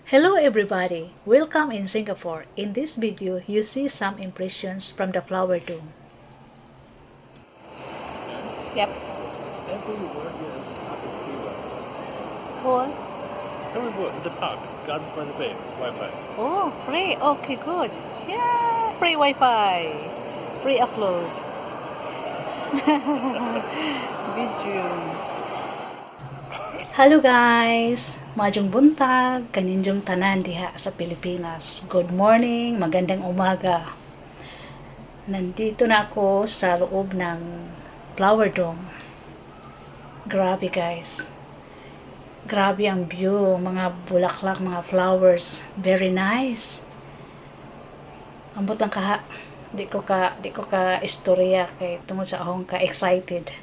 Hello everybody! Welcome in Singapore. In this video, you see some impressions from the flower dome. Yep. Every word here is Pagbisita. For? Every word is a park. Gardens by the Bay. Wi-Fi. Oh, free. Okay, good. Yeah, free Wi-Fi. Free upload. Video. Hello guys! Majong buntag, kaninjong tanan diha sa Pilipinas. Good morning, magandang umaga. Nandito na ako sa loob ng flower dome. Grabe guys. Grabe ang view, mga bulaklak, mga flowers. Very nice. Ambot lang kaha. Di ko ka istorya kay tungod sa akong ka excited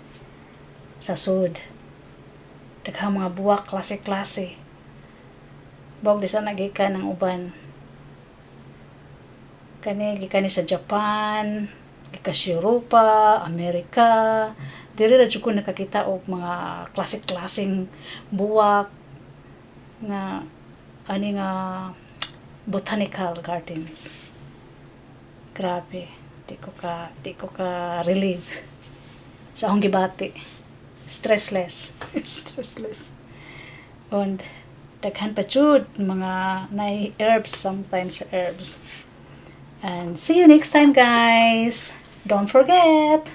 sa sud. Daghang mga buwak, klase-klase. Bawag di sa nagikan ng uban. Gikan sa Japan, gikan sa Europa, Amerika. Diri ra jud ko nakakita og mga klase-klaseng buwak nga ani nga botanical gardens. Grabe, di ko ka relieve sa akong gibati. Stressless. Stressless. And daghan pa jud mga na herbs, sometimes herbs. And see you next time guys. Don't forget.